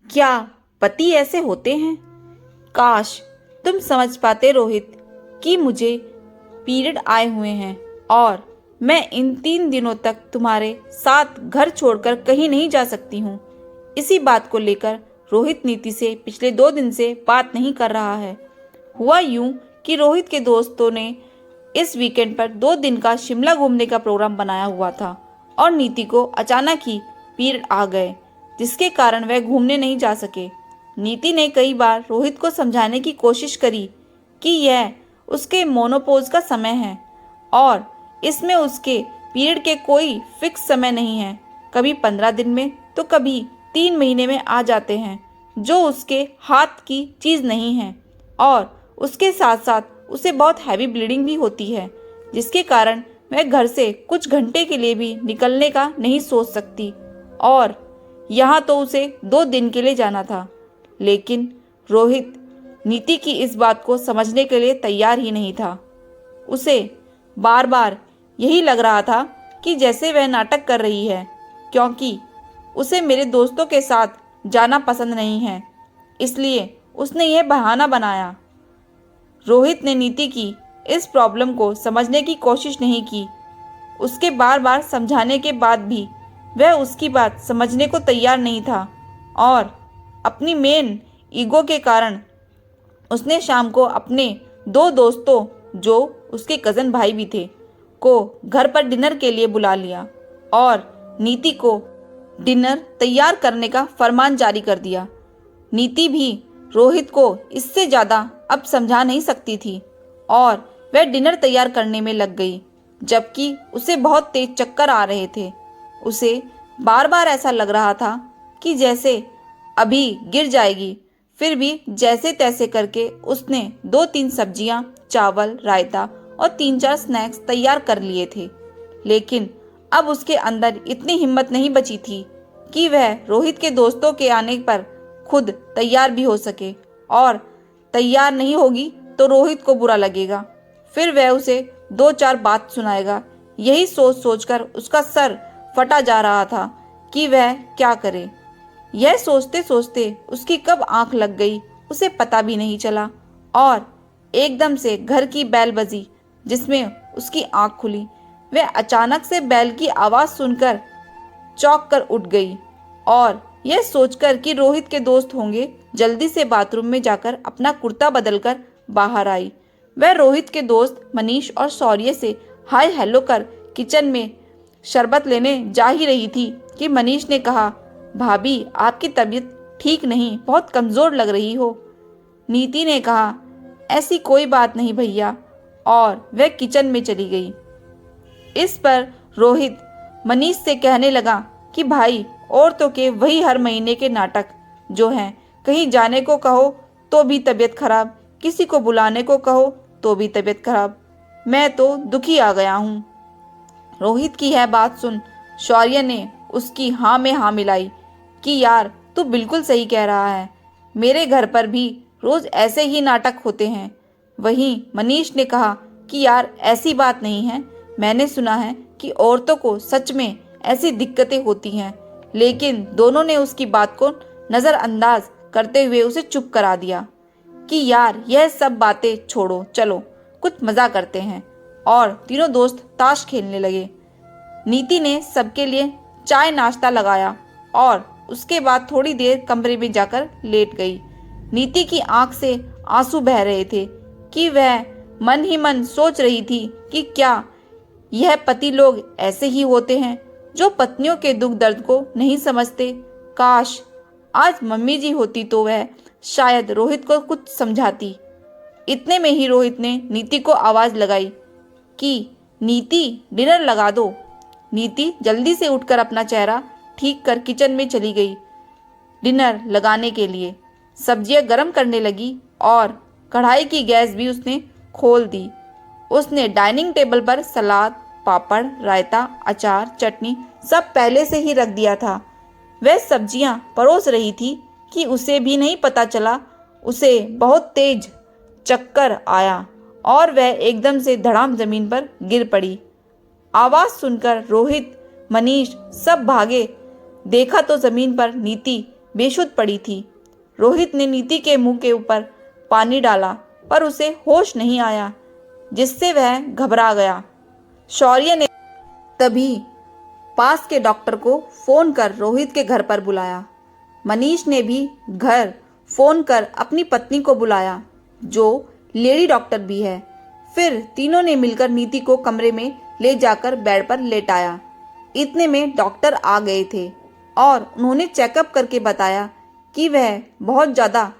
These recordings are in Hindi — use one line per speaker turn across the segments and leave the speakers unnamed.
क्या पति ऐसे होते हैं? काश तुम समझ पाते रोहित कि मुझे पीरियड आए हुए हैं और मैं इन 3 दिनों तक तुम्हारे साथ घर छोड़कर कहीं नहीं जा सकती हूँ। इसी बात को लेकर रोहित नीति से पिछले 2 दिन से बात नहीं कर रहा है। हुआ यूं कि रोहित के दोस्तों ने इस वीकेंड पर 2 दिन का शिमला घूमने का प्रोग्राम बनाया हुआ था और नीति को अचानक ही पीरियड आ गए, जिसके कारण वह घूमने नहीं जा सके। नीति ने कई बार रोहित को समझाने की कोशिश करी कि यह उसके मोनोपोज का समय है और इसमें उसके पीरियड के कोई फिक्स समय नहीं है। कभी 15 दिन में तो कभी 3 महीने में आ जाते हैं, जो उसके हाथ की चीज़ नहीं है। और उसके साथ साथ उसे बहुत हैवी ब्लीडिंग भी होती है, जिसके कारण वह घर से कुछ घंटे के लिए भी निकलने का नहीं सोच सकती। और यहाँ तो उसे 2 दिन के लिए जाना था, लेकिन रोहित नीति की इस बात को समझने के लिए तैयार ही नहीं था। उसे बार बार यही लग रहा था कि जैसे वह नाटक कर रही है, क्योंकि उसे मेरे दोस्तों के साथ जाना पसंद नहीं है, इसलिए उसने यह बहाना बनाया। रोहित ने नीति की इस प्रॉब्लम को समझने की कोशिश नहीं की। उसके बार बार समझाने के बाद भी वह उसकी बात समझने को तैयार नहीं था और अपनी मेन ईगो के कारण उसने शाम को अपने 2 दोस्तों, जो उसके कज़न भाई भी थे, को घर पर डिनर के लिए बुला लिया और नीति को डिनर तैयार करने का फरमान जारी कर दिया। नीति भी रोहित को इससे ज़्यादा अब समझा नहीं सकती थी और वह डिनर तैयार करने में लग गई, जबकि उसे बहुत तेज चक्कर आ रहे थे। उसे बार बार ऐसा लग रहा था कि जैसे अभी गिर जाएगी। फिर भी जैसे तैसे करके उसने 2-3 सब्जियां, चावल, रायता और 3-4 स्नैक्स तैयार कर लिए थे, लेकिन अब उसके अंदर इतनी हिम्मत नहीं बची थी कि वह रोहित के दोस्तों के आने पर खुद तैयार भी हो सके। और तैयार नहीं होगी तो रोहित को बुरा लगेगा, फिर वह उसे 2-4 बात सुनाएगा। यही सोच सोचकर उसका सर फटा जा रहा था कि वह क्या करे। यह सोचते सोचते उसकी कब आंख लग गई उसे पता भी नहीं चला और एकदम से घर की बैल बजी, जिसमें उसकी आंख खुली। वह अचानक से बैल की आवाज़ सुनकर चौंक कर उठ गई और यह सोचकर कि रोहित के दोस्त होंगे, जल्दी से बाथरूम में जाकर अपना कुर्ता बदलकर बाहर आई। वह रोहित के दोस्त मनीष और शौर्य से हाय हेलो कर किचन में शरबत लेने जा ही रही थी कि मनीष ने कहा, भाभी आपकी तबीयत ठीक नहीं, बहुत कमज़ोर लग रही हो। नीति ने कहा, ऐसी कोई बात नहीं भैया, और वह किचन में चली गई। इस पर रोहित मनीष से कहने लगा कि भाई, औरतों के वही हर महीने के नाटक जो हैं, कहीं जाने को कहो तो भी तबीयत खराब, किसी को बुलाने को कहो तो भी तबीयत खराब। मैं तो दुखी आ गया हूँ। रोहित की यह बात सुन शौर्य ने उसकी हाँ में हाँ मिलाई कि यार तू बिल्कुल सही कह रहा है, मेरे घर पर भी रोज ऐसे ही नाटक होते हैं। वहीं मनीष ने कहा कि यार ऐसी बात नहीं है, मैंने सुना है कि औरतों को सच में ऐसी दिक्कतें होती हैं। लेकिन दोनों ने उसकी बात को नज़रअंदाज करते हुए उसे चुप करा दिया कि यार यह सब बातें छोड़ो, चलो कुछ मज़ा करते हैं। और तीनों दोस्त ताश खेलने लगे। नीति ने सबके लिए चाय नाश्ता लगाया और उसके बाद थोड़ी देर कमरे में जाकर लेट गई। नीति की आंख से आंसू बह रहे थे कि वह मन ही मन सोच रही थी कि क्या यह पति लोग ऐसे ही होते हैं जो पत्नियों के दुख दर्द को नहीं समझते। काश आज मम्मी जी होती तो वह शायद रोहित को कुछ समझाती। इतने में ही रोहित ने नीति को आवाज़ लगाई कि नीति डिनर लगा दो। नीति जल्दी से उठकर अपना चेहरा ठीक कर किचन में चली गई डिनर लगाने के लिए। सब्जियां गरम करने लगी और कढ़ाई की गैस भी उसने खोल दी। उसने डाइनिंग टेबल पर सलाद, पापड़, रायता, अचार, चटनी सब पहले से ही रख दिया था। वह सब्जियां परोस रही थी कि उसे भी नहीं पता चला उसे बहुत तेज चक्कर आया और वह एकदम से धड़ाम जमीन पर गिर पड़ी। आवाज़ सुनकर रोहित, मनीष सब भागे। देखा तो जमीन पर नीति बेशुद्ध पड़ी थी। रोहित ने नीति के मुंह के ऊपर पानी डाला पर उसे होश नहीं आया, जिससे वह घबरा गया। शौर्य ने तभी पास के डॉक्टर को फोन कर रोहित के घर पर बुलाया। मनीष ने भी घर फोन कर अपनी पत्नी को बुलाया, जो लेडी डॉक्टर भी है। फिर तीनों ने मिलकर नीति को कमरे में ले जाकर बेड पर लेटाया। इतने में डॉक्टर आ गए थे और उन्होंने चेकअप करके बताया कि वह बहुत ज़्यादा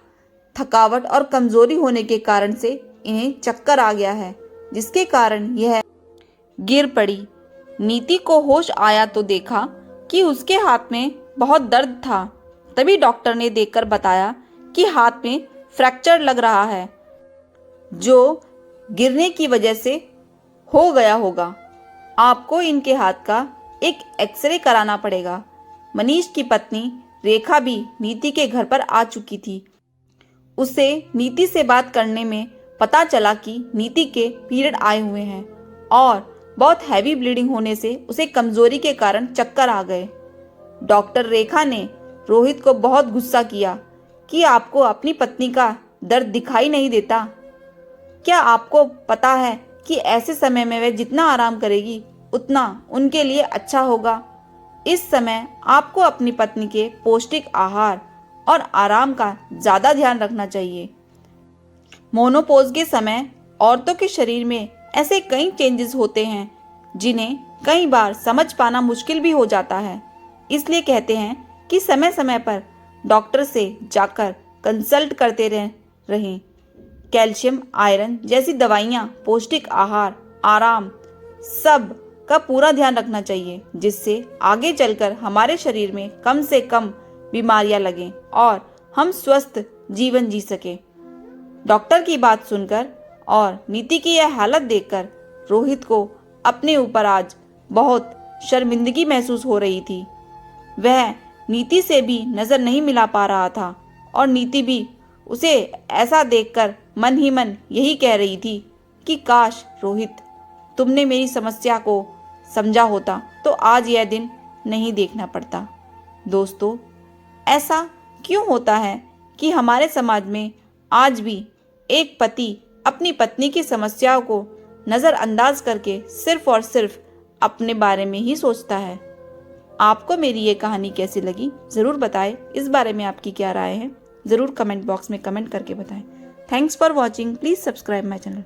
थकावट और कमज़ोरी होने के कारण से इन्हें चक्कर आ गया है, जिसके कारण यह गिर पड़ी। नीति को होश आया तो देखा कि उसके हाथ में बहुत दर्द था। तभी डॉक्टर ने देखकर बताया कि हाथ में फ्रैक्चर लग रहा है, जो गिरने की वजह से हो गया होगा। आपको इनके हाथ का एक एक्सरे कराना पड़ेगा। मनीष की पत्नी रेखा भी नीति के घर पर आ चुकी थी। उसे नीति से बात करने में पता चला कि नीति के पीरियड आए हुए हैं और बहुत हैवी ब्लीडिंग होने से उसे कमजोरी के कारण चक्कर आ गए। डॉक्टर रेखा ने रोहित को बहुत गुस्सा किया कि आपको अपनी पत्नी का दर्द दिखाई नहीं देता। क्या आपको पता है कि ऐसे समय में वह जितना आराम करेगी उतना उनके लिए अच्छा होगा। इस समय आपको अपनी पत्नी के पौष्टिक आहार और आराम का ज़्यादा ध्यान रखना चाहिए। मोनोपोज के समय औरतों के शरीर में ऐसे कई चेंजेस होते हैं जिन्हें कई बार समझ पाना मुश्किल भी हो जाता है। इसलिए कहते हैं कि समय समय पर डॉक्टर से जाकर कंसल्ट करते रहें। कैल्शियम, आयरन जैसी दवाइयाँ, पौष्टिक आहार, आराम सब का पूरा ध्यान रखना चाहिए, जिससे आगे चलकर हमारे शरीर में कम से कम बीमारियां लगें और हम स्वस्थ जीवन जी सकें। डॉक्टर की बात सुनकर और नीति की यह हालत देखकर रोहित को अपने ऊपर आज बहुत शर्मिंदगी महसूस हो रही थी। वह नीति से भी नज़र नहीं मिला पा रहा था और नीति भी उसे ऐसा देखकर मन ही मन यही कह रही थी कि काश रोहित, तुमने मेरी समस्या को समझा होता तो आज यह दिन नहीं देखना पड़ता। दोस्तों, ऐसा क्यों होता है कि हमारे समाज में आज भी एक पति अपनी पत्नी की समस्याओं को नज़रअंदाज करके सिर्फ और सिर्फ अपने बारे में ही सोचता है। आपको मेरी ये कहानी कैसी लगी ज़रूर बताएं। इस बारे में आपकी क्या राय है ज़रूर कमेंट बॉक्स में कमेंट करके बताएं। Thanks for watching. Please subscribe my channel.